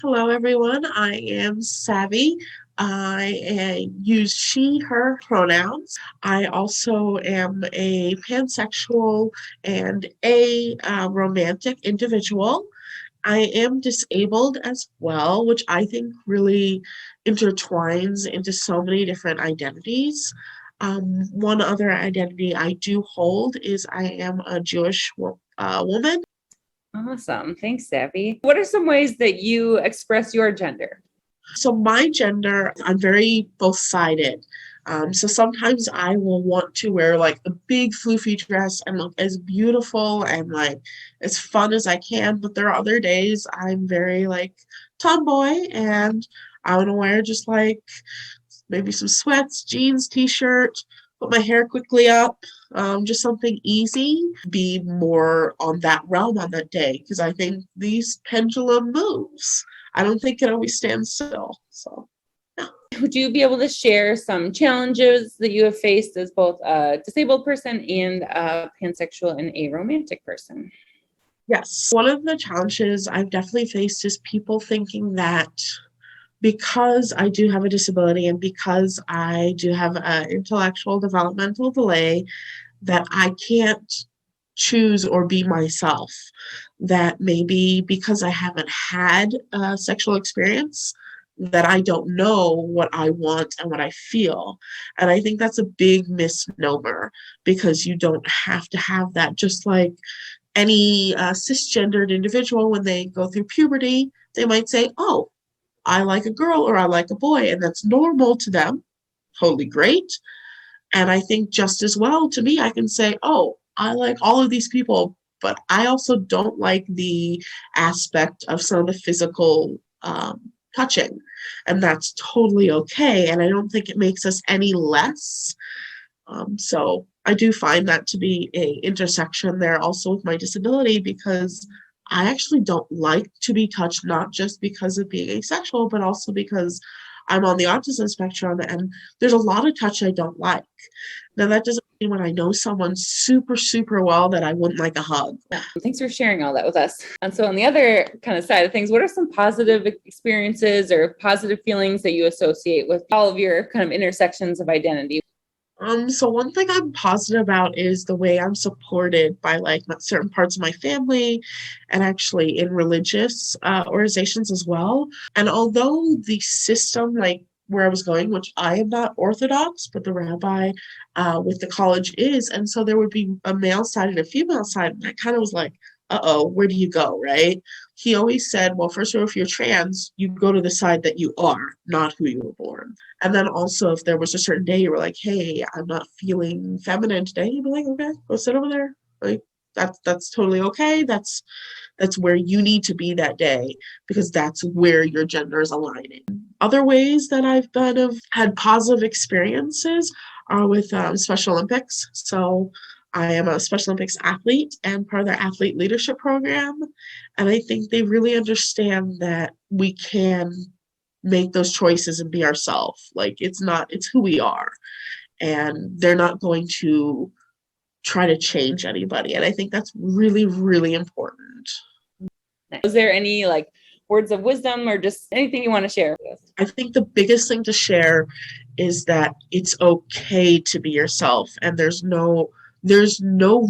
Hello, everyone. I am Savy. I use she, her pronouns. I also am a pansexual and a romantic individual. I am disabled as well, which I think really intertwines into so many different identities. One other identity I do hold is I am a Jewish woman. Awesome. Thanks, Savvy. What are some ways that you express your gender? So my gender, I'm very both-sided. So sometimes I will want to wear like a big floofy dress and look as beautiful and like as fun as I can. But there are other days I'm very like tomboy and I want to wear just like maybe some sweats, jeans, t-shirt, put my hair quickly up, just something easy, be more on that realm on that day because I think these pendulum moves. I don't think it always stands still. So, yeah. Would you be able to share some challenges that you have faced as both a disabled person and a pansexual and a romantic person? Yes. One of the challenges I've definitely faced is people thinking that because I do have a disability and because I do have an intellectual developmental delay, that I can't choose or be myself. That maybe because I haven't had a sexual experience, that I don't know what I want and what I feel. And I think that's a big misnomer because you don't have to have that. Just like any cisgendered individual, when they go through puberty, they might say, oh, I like a girl or I like a boy, and that's normal to them. Totally great. And I think just as well to me, I can say, oh, I like all of these people, but I also don't like the aspect of some of the physical touching. And that's totally okay. And I don't think it makes us any less. So I do find that to be a intersection there also with my disability because I actually don't like to be touched, not just because of being asexual, but also because I'm on the autism spectrum and there's a lot of touch I don't like. Now, that doesn't mean when I know someone super, super well that I wouldn't like a hug. Thanks for sharing all that with us. And so on the other kind of side of things, what are some positive experiences or positive feelings that you associate with all of your kind of intersections of identity? So one thing I'm positive about is the way I'm supported by like certain parts of my family and actually in religious organizations as well. And although the system, like where I was going, which I am not Orthodox, but the rabbi with the college is, and so there would be a male side and a female side, and I kind of was like, uh-oh, where do you go, right? He always said, well, first of all, if you're trans, you go to the side that you are, not who you were born. And then also, if there was a certain day you were like, hey, I'm not feeling feminine today, you'd be like, okay, go sit over there. Like that's totally okay. That's where you need to be that day because that's where your gender is aligning. Other ways that I've been of had positive experiences are with Special Olympics. So I am a Special Olympics athlete and part of their athlete leadership program. And I think they really understand that we can make those choices and be ourselves. Like it's who we are. And they're not going to try to change anybody. And I think that's really, really important. Is there any like words of wisdom or just anything you want to share with us? I think the biggest thing to share is that it's okay to be yourself and there's no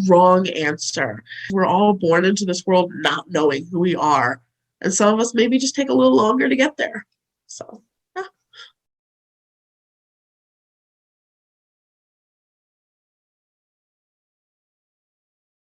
wrong answer. We're all born into this world not knowing who we are. And some of us maybe just take a little longer to get there. So